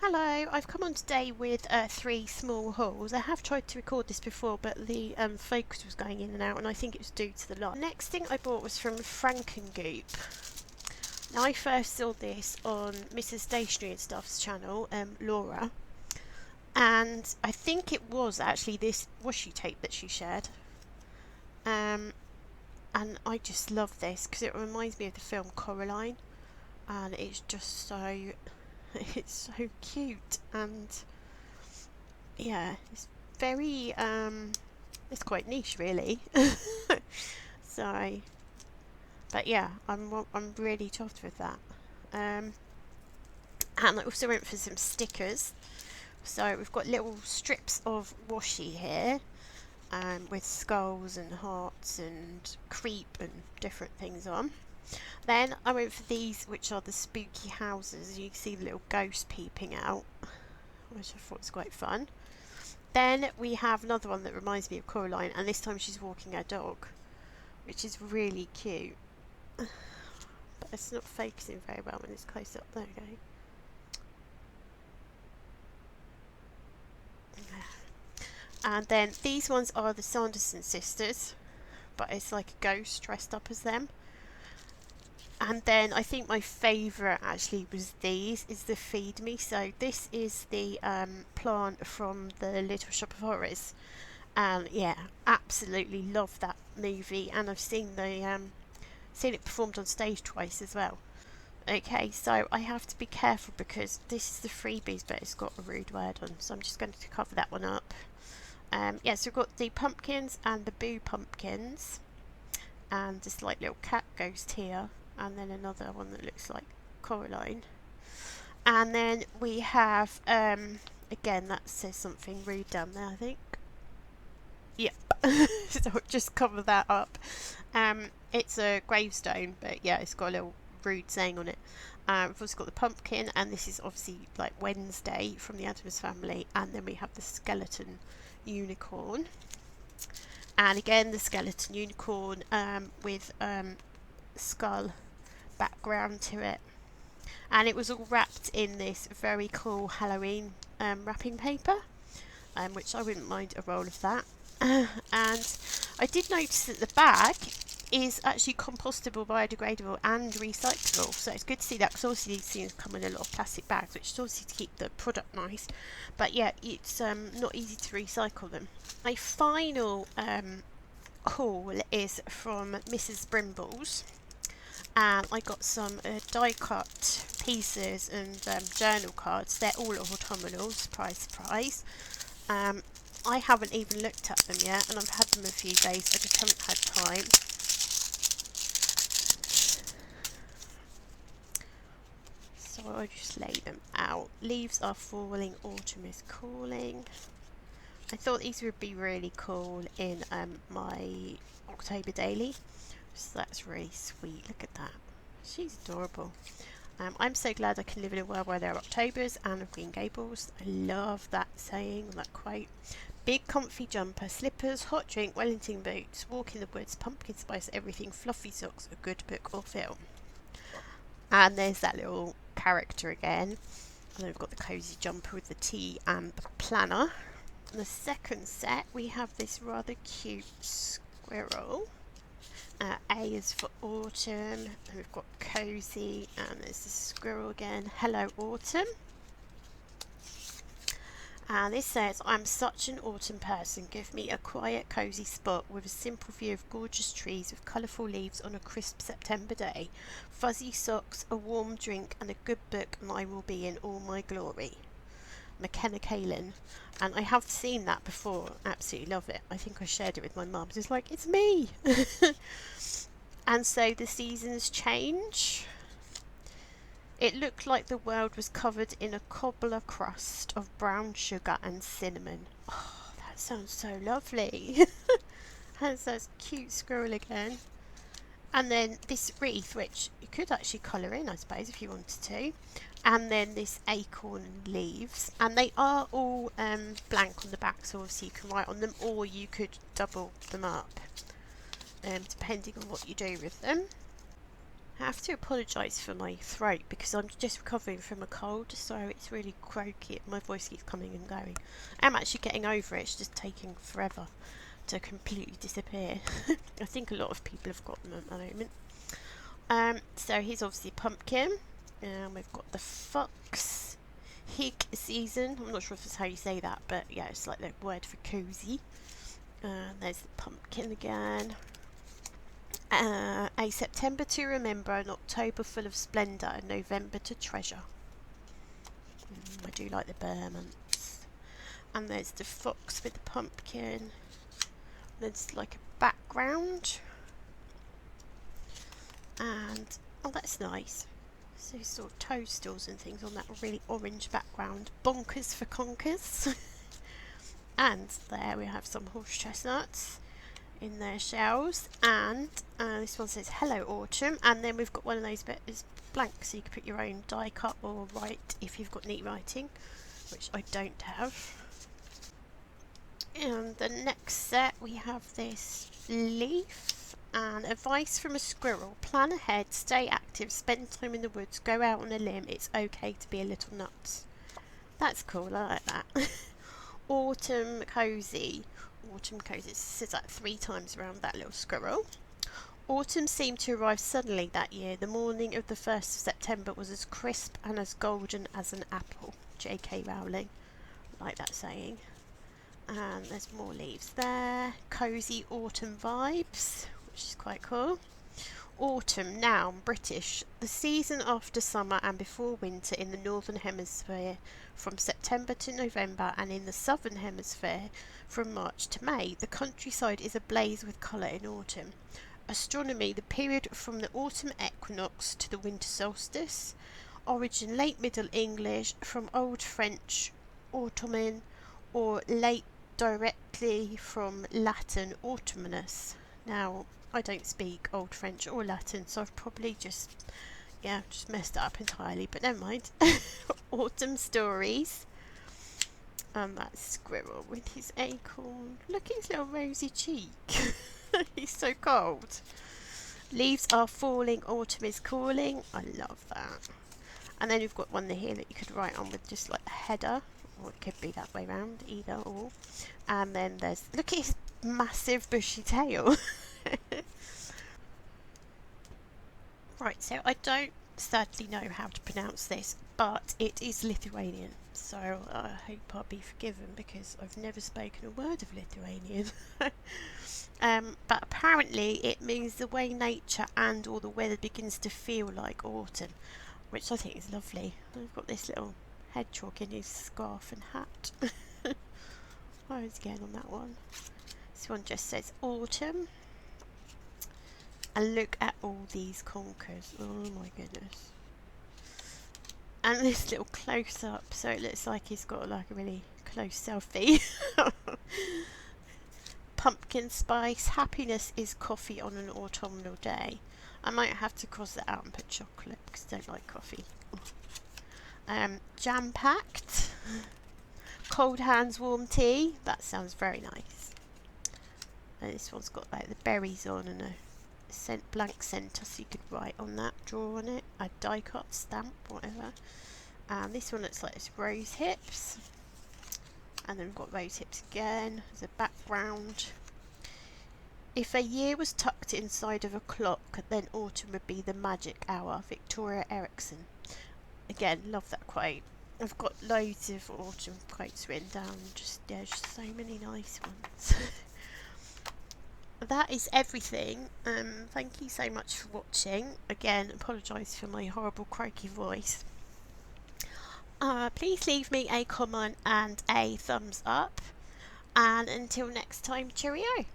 Hello, I've come on today with 3 small hauls. I have tried to record this before, but the focus was going in and out, and I think it was due to the light. The next thing I bought was from Frankengoop. Now, I first saw this on Mrs Stationery and Stuff's channel, Laura, and I think it was actually this washi tape that she shared. And I just love this because it reminds me of the film Coraline, and it's just so... it's so cute, and yeah, it's very it's quite niche really. So, but yeah, I'm really chuffed with that. And I also went for some stickers. So we've got little strips of washi here, with skulls and hearts and creep and different things on. Then I went for these, which are the spooky houses. You can see the little ghost peeping out, which I thought was quite fun. Then we have another one that reminds me of Coraline, and this time she's walking her dog, which is really cute. But it's not focusing very well when it's close up. There we go. And then these ones are the Sanderson sisters, but it's like a ghost dressed up as them. And then I think my favourite actually was these, is the Feed Me. So this is the plant from the Little Shop of Horrors. And yeah, absolutely love that movie, and I've seen it performed on stage twice as well. Okay, so I have to be careful because this is the freebies, but it's got a rude word on, so I'm just going to cover that one up. Yeah, so we've got the pumpkins and the Boo pumpkins, and this like little cat ghost here, and then another one that looks like Coraline. And then we have, again, that says something rude down there, I think. Yep. So I'll just cover that up. It's a gravestone, but yeah, it's got a little rude saying on it. We've also got the pumpkin, and this is obviously like Wednesday from the Addams Family. And then we have the skeleton unicorn. And again, the skeleton unicorn with skull background to it, and it was all wrapped in this very cool Halloween wrapping paper, which I wouldn't mind a roll of that. And I did notice that the bag is actually compostable, biodegradable and recyclable, so it's good to see that, because obviously these things come in a lot of plastic bags, which is obviously to keep the product nice, but yeah, it's not easy to recycle them. My final haul is from Mrs Brimbles, and I got some die cut pieces and journal cards. They're all autumnal, surprise surprise. I haven't even looked at them yet, and I've had them a few days, I just haven't had time. So I'll just lay them out. Leaves are falling, autumn is calling. I thought these would be really cool in my October daily. So that's really sweet. Look at that. She's adorable. I'm so glad I can live in a world where there are Octobers and of Green Gables. I love that saying, that quote. Big comfy jumper, slippers, hot drink, Wellington boots, walk in the woods, pumpkin spice, everything, fluffy socks, a good book or film. And there's that little character again. And then we've got the cosy jumper with the tea and the planner. In the second set we have this rather cute squirrel. A is for autumn, and we've got cozy, and there's the squirrel again. Hello autumn. And this says, I'm such an autumn person. Give me a quiet, cosy spot with a simple view of gorgeous trees with colourful leaves on a crisp September day. Fuzzy socks, a warm drink, and a good book, and I will be in all my glory. McKenna Kalin. And I have seen that before. Absolutely love it. I think I shared it with my mum. It's like, it's me. And so the seasons change. It looked like the world was covered in a cobbler crust of brown sugar and cinnamon. Oh, that sounds so lovely. And so it's cute squirrel again. And then this wreath, which you could actually colour in, I suppose, if you wanted to. And then this acorn and leaves. And they are all blank on the back, so obviously you can write on them, or you could double them up, depending on what you do with them. I have to apologise for my throat because I'm just recovering from a cold, so it's really croaky. My voice keeps coming and going. I'm actually getting over it. It's just taking forever to completely disappear. I think a lot of people have got them at the moment. So here's obviously Pumpkin. We've got the Fox. Hig season. I'm not sure if that's how you say that, but yeah, it's like the word for cosy. There's the Pumpkin again. A September to remember, an October full of splendour, and November to treasure. I do like the bear months. And there's the fox with the pumpkin. There's like a background. And, oh, that's nice. So sort of toadstools and things on that really orange background. Bonkers for conkers. And there we have some horse chestnuts in their shells, and this one says hello autumn, and then we've got one of those bits blank, so you can put your own die cut or write if you've got neat writing, which I don't have. And the next set we have this leaf and advice from a squirrel: plan ahead, stay active, spend time in the woods, go out on a limb, it's okay to be a little nuts. That's cool, I like that. Autumn cozy. Autumn cozy. It says that 3 times around that little squirrel. Autumn seemed to arrive suddenly that year. The morning of the 1st of September was as crisp and as golden as an apple. J.K. Rowling. I like that saying. And there's more leaves there. Cozy autumn vibes, which is quite cool. Autumn, noun, British. The season after summer and before winter in the northern hemisphere from September to November, and in the southern hemisphere from March to May. The countryside is ablaze with colour in autumn. Astronomy, the period from the autumn equinox to the winter solstice. Origin, late Middle English, from Old French autumn, or late directly from Latin autumnus. Now, I don't speak Old French or Latin, so I've probably just messed it up entirely, but never mind. Autumn stories. And that squirrel with his acorn. Look at his little rosy cheek. He's so cold. Leaves are falling, autumn is calling. I love that. And then we've got one here that you could write on with just like a header, or it could be that way round, either or. And then there's, look at his massive bushy tail. Right, so I don't sadly know how to pronounce this, but it is Lithuanian, so I hope I'll be forgiven because I've never spoken a word of Lithuanian. But apparently it means the way nature and or the weather begins to feel like autumn, which I think is lovely. I've got this little hedgehog in his scarf and hat. I was again on that one. This one just says autumn. And look at all these conkers. Oh my goodness. And this little close up, so it looks like he's got like a really close selfie. Pumpkin spice. Happiness is coffee on an autumnal day. I might have to cross that out and put chocolate because I don't like coffee. Jam packed. Cold hands, warm tea. That sounds very nice. And this one's got like the berries on and a blank centre, so you could write on that, draw on it, a die cut, stamp, whatever. And this one looks like it's rose hips, and then we've got rose hips again as a background. If a year was tucked inside of a clock, then autumn would be the magic hour. Victoria Erickson. Again, love that quote. I've got loads of autumn quotes written down, just so many nice ones. That is everything. Thank you so much for watching. Again, apologise for my horrible croaky voice. Please leave me a comment and a thumbs up, and until next time, cheerio.